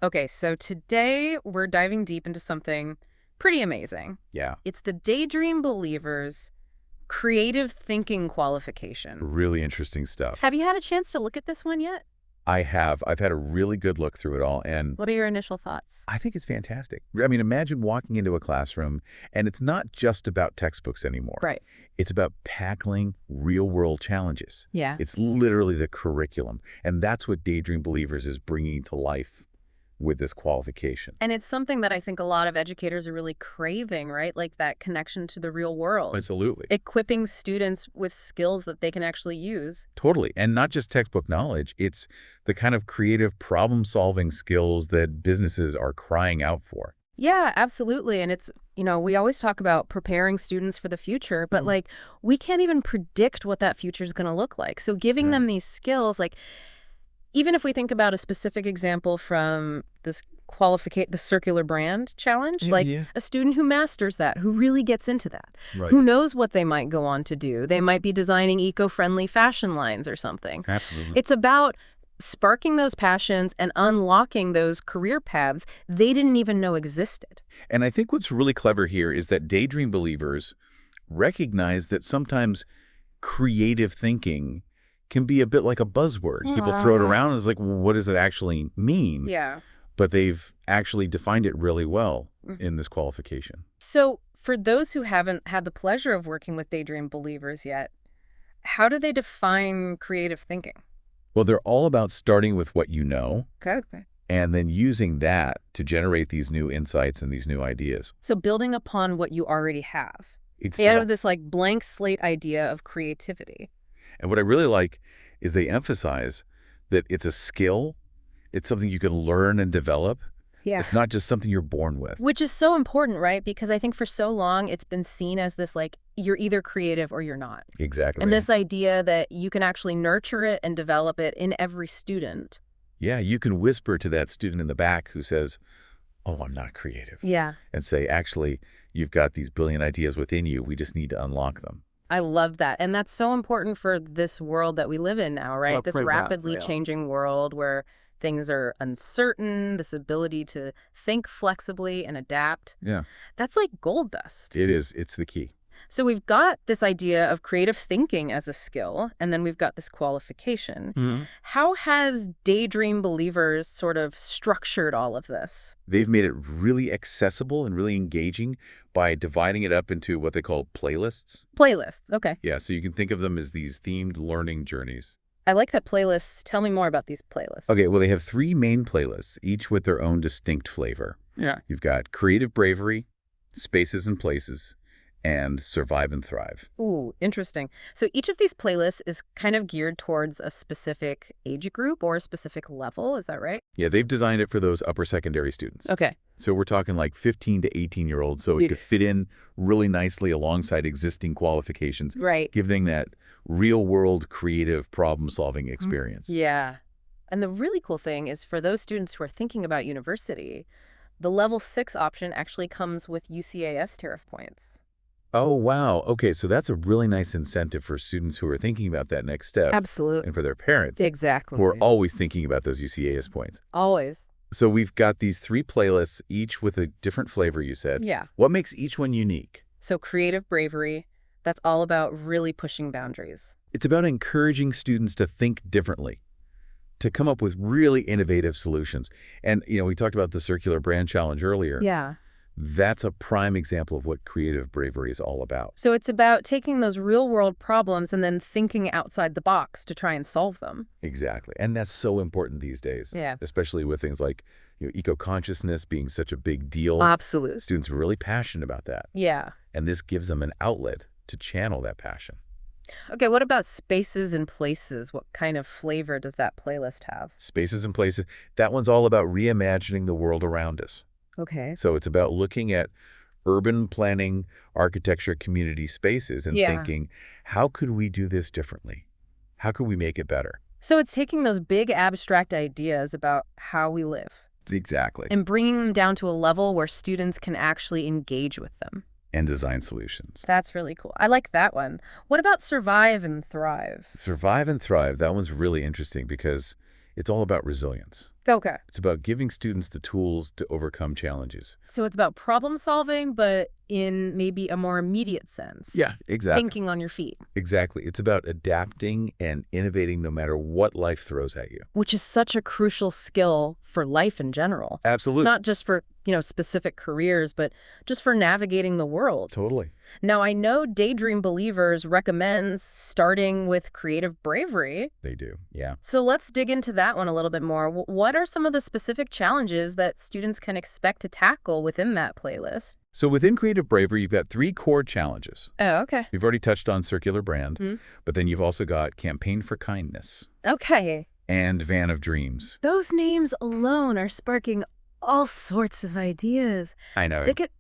Okay, so today we're diving deep into something pretty amazing. Yeah, It's the Daydream Believers Creative Thinking Qualification. really interesting stuff. Have you had a chance to look at this one yet? I have. I've had a really good look through it all, and What are your initial thoughts? I think it's fantastic. I mean, imagine walking into a classroom, and it's not just about textbooks anymore. Right. It's about tackling real-world challenges. Yeah. It's literally the curriculum, and that's what Daydream Believers is bringing to life with this qualification. And it's something that I think a lot of educators are really craving, right? Like that connection to the real world. Absolutely. Equipping students with skills that they can actually use. Totally. And not just textbook knowledge. It's the kind of creative problem-solving skills that businesses are crying out for. Yeah, absolutely. And it's, we always talk about preparing students for the future, but like we can't even predict what that future is going to look like. So giving them these skills, like even if we think about a specific example from this the circular brand challenge, a student who masters that, who really gets into that, Right. who knows what they might go on to do. They might be designing eco-friendly fashion lines or something. Absolutely. It's about sparking those passions and unlocking those career paths they didn't even know existed. And I think what's really clever here is that Daydream Believers recognize that sometimes creative thinking can be a bit like a buzzword. People throw it around and it's like, well, what does it actually mean? Yeah. But they've actually defined it really well in this qualification. So for those who haven't had the pleasure of working with Daydream Believers yet, how do they define creative thinking? Well, they're all about starting with what you know Okay. and then using that to generate these new insights and these new ideas. So building upon what you already have. It's They have this like blank slate idea of creativity. And what I really like is they emphasize that it's a skill, it's something you can learn and develop. Yeah. It's not just something you're born with. Which is so important, right? Because I think for so long it's been seen as this like, you're either creative or you're not. Exactly. And this idea that you can actually nurture it and develop it in every student. Yeah, you can whisper to that student in the back who says, oh, I'm not creative. Yeah. And say, actually, you've got these brilliant ideas within you. We just need to unlock them. I love that. And that's so important for this world that we live in now, right? This rapidly changing world where things are uncertain, this ability to think flexibly and adapt. Yeah. That's like gold dust. It is. It's the key. So we've got this idea of creative thinking as a skill, and then we've got this qualification. How has Daydream Believers sort of structured all of this? They've made it really accessible and really engaging by dividing it up into what they call playlists. Playlists. Okay. Yeah, so you can think of them as these themed learning journeys. I like that playlists. Tell me more about these playlists. Okay, well, they have 3 main playlists, each with their own distinct flavor. Yeah. You've got Creative Bravery, Spaces and Places, and Survive and Thrive. Ooh, interesting. So each of these playlists is kind of geared towards a specific age group or a specific level. Is that right? Yeah, they've designed it for those upper secondary students. Okay. So we're talking like 15 to 18-year-olds, so it could fit in really nicely alongside existing qualifications. Right. Giving that real-world creative problem-solving experience. Yeah. And the really cool thing is for those students who are thinking about university, the level 6 option actually comes with UCAS tariff points. Oh, wow. Okay, so that's a really nice incentive for students who are thinking about that next step. Absolutely. And for their parents Exactly. who are always thinking about those UCAS points. Always. So we've got these 3 playlists, each with a different flavor, you said. Yeah. What makes each one unique? So creative bravery, that's all about really pushing boundaries. It's about encouraging students to think differently, to come up with really innovative solutions. And, we talked about the circular brand challenge earlier. Yeah. That's a prime example of what creative bravery is all about. So it's about taking those real world problems and then thinking outside the box to try and solve them. Exactly. And that's so important these days. Yeah. Especially with things like eco-consciousness being such a big deal. Absolutely. Students are really passionate about that. Yeah. And this gives them an outlet to channel that passion. Okay, what about spaces and places? What kind of flavor does that playlist have? Spaces and places. That one's all about reimagining the world around us. Okay. So it's about looking at urban planning, architecture, community spaces and thinking, how could we do this differently? How could we make it better? So it's taking those big abstract ideas about how we live. Exactly. And bringing them down to a level where students can actually engage with them. And design solutions. That's really cool. I like that one. What about survive and thrive? Survive and thrive. That one's really interesting because It's all about resilience. Okay. It's about giving students the tools to overcome challenges. So it's about problem solving, but in maybe a more immediate sense. Yeah, exactly. Thinking on your feet. Exactly. It's about adapting and innovating no matter what life throws at you. Which is such a crucial skill for life in general. Absolutely. Not just for, specific careers, but just for navigating the world. Totally. Now, I know Daydream Believers recommends starting with creative bravery. They do, yeah. So let's dig into that one a little bit more. What are some of the specific challenges that students can expect to tackle within that playlist? So within Creative Bravery, you've got 3 core challenges. Oh, okay. You've already touched on Circular Brand, but then you've also got Campaign for Kindness Okay. and Van of Dreams. Those names alone are sparking all sorts of ideas. I know. They could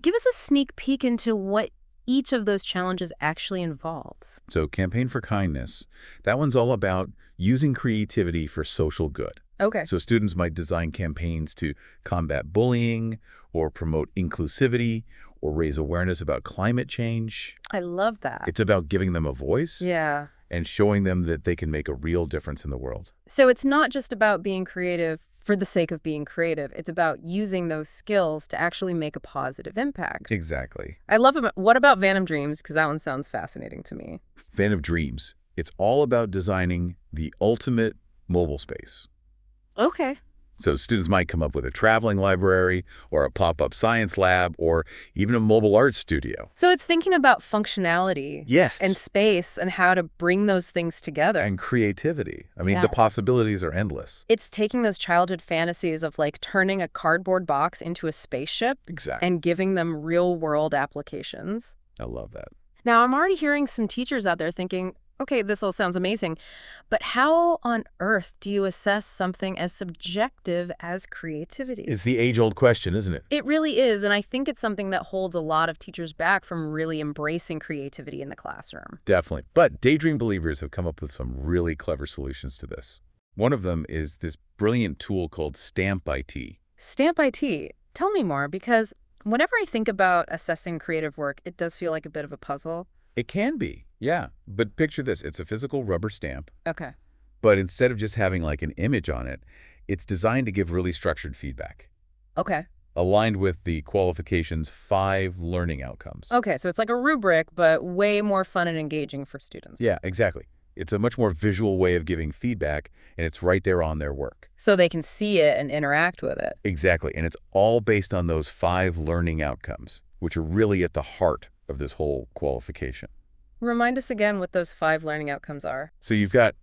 give us a sneak peek into what each of those challenges actually involves. So Campaign for Kindness, that one's all about using creativity for social good. Okay. So students might design campaigns to combat bullying or promote inclusivity or raise awareness about climate change. I love that. It's about giving them a voice Yeah. and showing them that they can make a real difference in the world. So it's not just about being creative for the sake of being creative. It's about using those skills to actually make a positive impact. Exactly. I love it. What about Van of Dreams? Because that one sounds fascinating to me. Van of Dreams. It's all about designing the ultimate mobile space. Okay. So students might come up with a traveling library or a pop-up science lab or even a mobile arts studio. So it's thinking about functionality Yes. and space and how to bring those things together. And creativity. I mean, Yeah. the possibilities are endless. It's taking those childhood fantasies of like turning a cardboard box into a spaceship Exactly. and giving them real-world applications. I love that. Now, I'm already hearing some teachers out there thinking, okay, this all sounds amazing, but how on earth do you assess something as subjective as creativity? It's the age-old question, isn't it? It really is, and I think it's something that holds a lot of teachers back from really embracing creativity in the classroom. Definitely. But Daydream Believers have come up with some really clever solutions to this. One of them is this brilliant tool called Stamp IT. Stamp IT, tell me more, because whenever I think about assessing creative work, it does feel like a bit of a puzzle. It can be, yeah. But picture this. It's a physical rubber stamp, Okay. but instead of just having like an image on it, it's designed to give really structured feedback, Okay. aligned with the qualification's 5 learning outcomes. Okay, so it's like a rubric, but way more fun and engaging for students. Yeah, exactly. It's a much more visual way of giving feedback, and it's right there on their work. So they can see it and interact with it. Exactly, and it's all based on those 5 learning outcomes, which are really at the heart of this whole qualification. Remind us again what those 5 learning outcomes are. So you've got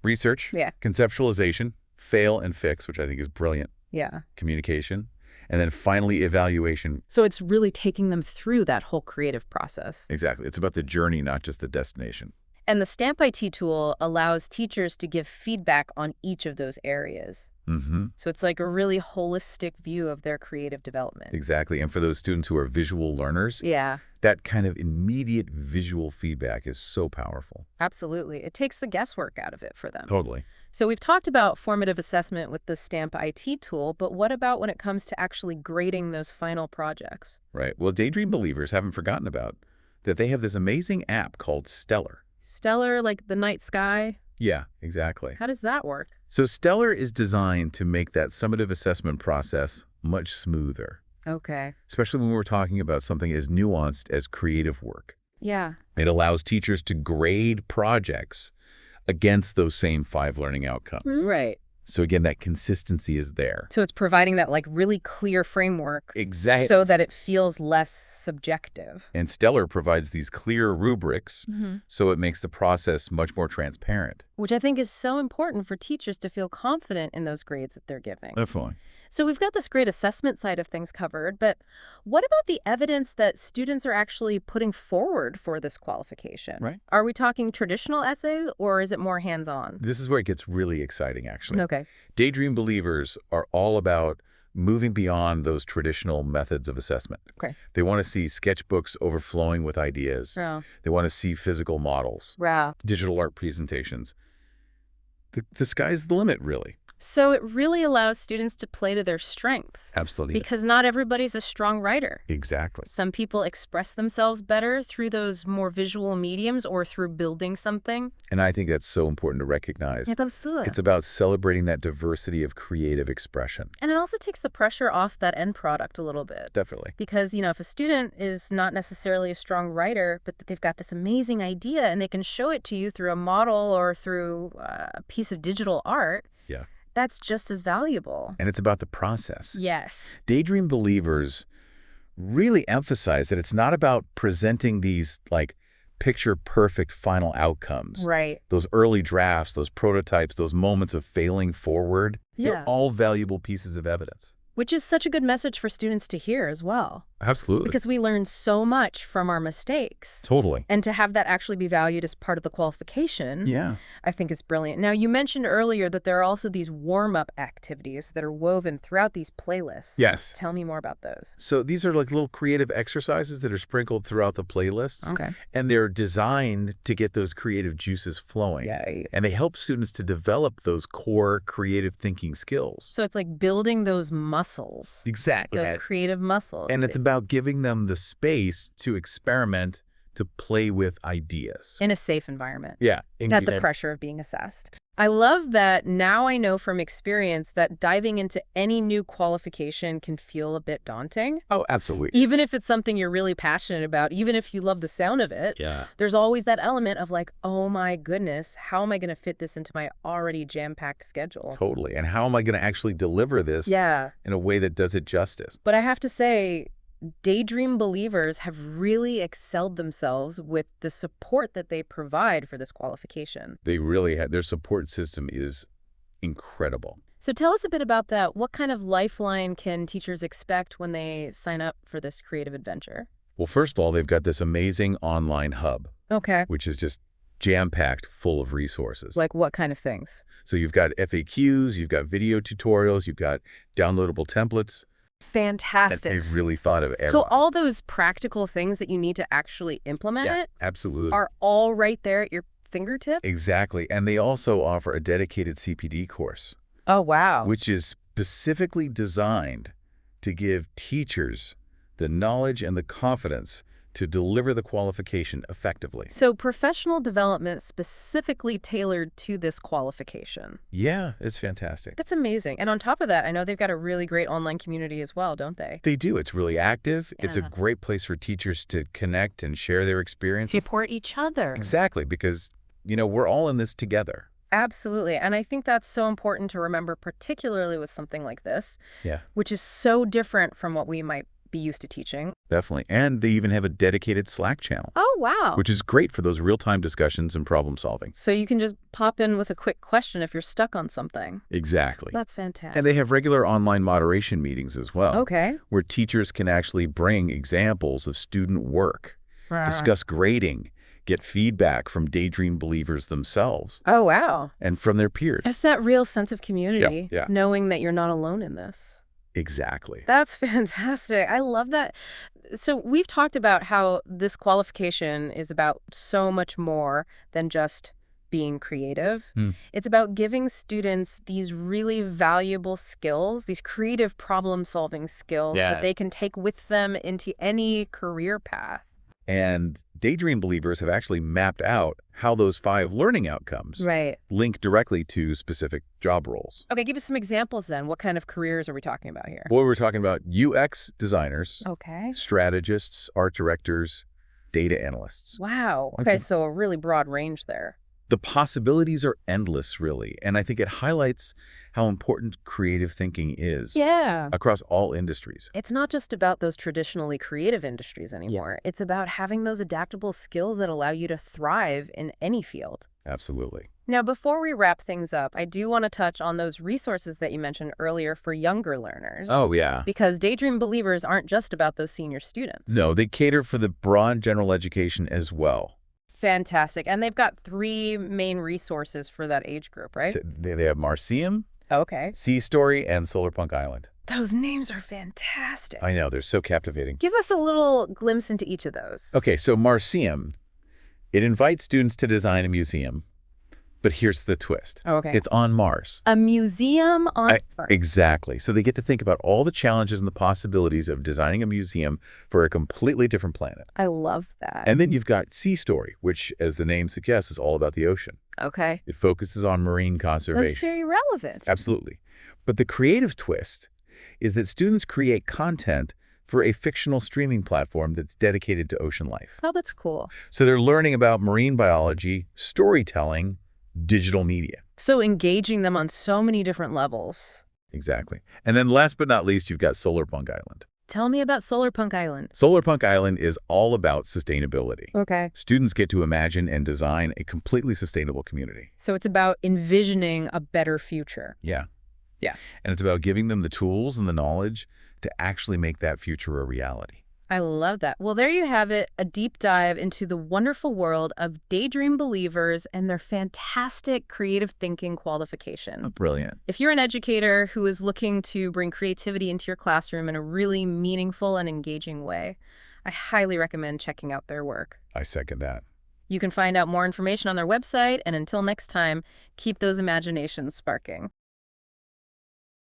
research, Yeah. conceptualization, fail and fix, which I think is brilliant, Yeah. communication, and then finally evaluation. So it's really taking them through that whole creative process. Exactly. It's about the journey, not just the destination. And the Stamp IT tool allows teachers to give feedback on each of those areas. Mm-hmm. So it's like a really holistic view of their creative development. Exactly. And for those students who are visual learners, Yeah, that kind of immediate visual feedback is so powerful. absolutely. It takes the guesswork out of it for them. Totally. So we've talked about formative assessment with the Stamp IT tool, but what about when it comes to actually grading those final projects? Right. Well, Daydream Believers haven't forgotten about that they have this amazing app called Stellar. Stellar, like the night sky? Yeah, exactly. How does that work? So Stellar is designed to make that summative assessment process much smoother, Okay. especially when we're talking about something as nuanced as creative work. Yeah. It allows teachers to grade projects against those same 5 learning outcomes. Right. So again, that consistency is there. So it's providing that like really clear framework Exactly. so that it feels less subjective. And Stellar provides these clear rubrics, so it makes the process much more transparent. Which I think is so important for teachers to feel confident in those grades that they're giving. Definitely. So we've got this great assessment side of things covered, but what about the evidence that students are actually putting forward for this qualification? Right. Are we talking traditional essays or is it more hands-on? This is where it gets really exciting, actually. Okay. Daydream Believers are all about moving beyond those traditional methods of assessment. Okay. They want to see sketchbooks overflowing with ideas. Oh. They want to see physical models, Wow. digital art presentations. The sky's the limit, really. So it really allows students to play to their strengths. Absolutely. Because not everybody's a strong writer. Exactly. Some people express themselves better through those more visual mediums or through building something. And I think that's so important to recognize. Yeah, absolutely. It's about celebrating that diversity of creative expression. And it also takes the pressure off that end product a little bit. Definitely. Because, if a student is not necessarily a strong writer, but they've got this amazing idea and they can show it to you through a model or through a piece of digital art, yeah, that's just as valuable. And it's about the process. Yes. Daydream Believers really emphasize that it's not about presenting these picture-perfect final outcomes. Right. Those early drafts, those prototypes, those moments of failing forward, they're all valuable pieces of evidence. Which is such a good message for students to hear as well. Absolutely. Because we learn so much from our mistakes. Totally. And to have that actually be valued as part of the qualification, yeah, I think is brilliant. Now, you mentioned earlier that there are also these warm-up activities that are woven throughout these playlists. Yes. Tell me more about those. So these are like little creative exercises that are sprinkled throughout the playlists. Okay. And they're designed to get those creative juices flowing. Yay. And they help students to develop those core creative thinking skills. So it's like building those muscles. Exactly. Those creative muscles. And it's about giving them the space to experiment, to play with ideas. In a safe environment. Yeah. Not the pressure of being assessed. I love that now I know from experience that diving into any new qualification can feel a bit daunting. Oh, absolutely. Even if it's something you're really passionate about, even if you love the sound of it, there's always that element of oh my goodness, how am I going to fit this into my already jam-packed schedule? Totally. And how am I going to actually deliver this in a way that does it justice? But I have to say, Daydream Believers have really excelled themselves with the support that they provide for this qualification. They really have. Their support system is incredible. So tell us a bit about that. What kind of lifeline can teachers expect when they sign up for this creative adventure? Well, first of all, they've got this amazing online hub. Okay. Which is just jam-packed full of resources. Like what kind of things? So you've got FAQs, you've got video tutorials, you've got downloadable templates. Fantastic. That they've really thought of everything. So all those practical things that you need to actually implement it absolutely. Are all right there at your fingertips? Exactly. And they also offer a dedicated CPD course. Oh, wow. Which is specifically designed to give teachers the knowledge and the confidence to deliver the qualification effectively. So professional development specifically tailored to this qualification. Yeah, it's fantastic. That's amazing. And on top of that, I know they've got a really great online community as well, don't they? They do. It's really active. Yeah. It's a great place for teachers to connect and share their experience. Support each other. Exactly, because, we're all in this together. Absolutely. And I think that's so important to remember, particularly with something like this, which is so different from what we might be used to teaching. Definitely. And they even have a dedicated Slack channel. Oh, wow. Which is great for those real-time discussions and problem solving. So you can just pop in with a quick question if you're stuck on something. Exactly. That's fantastic. And they have regular online moderation meetings as well. Okay. Where teachers can actually bring examples of student work, discuss grading, get feedback from Daydream Believers themselves. Oh, wow. And from their peers. It's that real sense of community, yeah. knowing that you're not alone in this. Exactly. That's fantastic. I love that. So we've talked about how this qualification is about so much more than just being creative. It's about giving students these really valuable skills, these creative problem-solving skills that they can take with them into any career path. And Daydream Believers have actually mapped out how those 5 learning outcomes link directly to specific job roles. Okay, give us some examples then. What kind of careers are we talking about here? Well, we're talking about UX designers, strategists, art directors, data analysts. Wow. Okay, so a really broad range there. The possibilities are endless, really. And I think it highlights how important creative thinking is across all industries. It's not just about those traditionally creative industries anymore. It's about having those adaptable skills that allow you to thrive in any field. Absolutely. Now, before we wrap things up, I do want to touch on those resources that you mentioned earlier for younger learners. Oh, yeah. Because Daydream Believers aren't just about those senior students. No, they cater for the broad general education as well. Fantastic. And they've got 3 main resources for that age group, right? So they have Marcium, Sea Story, and Solarpunk Island. Those names are fantastic. I know. They're so captivating. Give us a little glimpse into each of those. Okay, so Marcium, it invites students to design a museum But here's the twist. Oh, okay. It's on Mars. A museum on Mars. Exactly. So they get to think about all the challenges and the possibilities of designing a museum for a completely different planet. I love that. And then you've got Sea Story, which, as the name suggests, is all about the ocean. Okay. It focuses on marine conservation. That's very relevant. Absolutely. But the creative twist is that students create content for a fictional streaming platform that's dedicated to ocean life. Oh, that's cool. So they're learning about marine biology, storytelling, digital media. So engaging them on so many different levels. Exactly. And then last but not least, you've got Solarpunk Island. Tell me about Solarpunk Island. Solarpunk Island is all about sustainability. Okay. Students get to imagine and design a completely sustainable community. So it's about envisioning a better future. Yeah. Yeah. And it's about giving them the tools and the knowledge to actually make that future a reality. I love that. Well, there you have it, a deep dive into the wonderful world of Daydream Believers and their fantastic creative thinking qualification. Brilliant. If you're an educator who is looking to bring creativity into your classroom in a really meaningful and engaging way, I highly recommend checking out their work. I second that. You can find out more information on their website, and until next time, keep those imaginations sparking.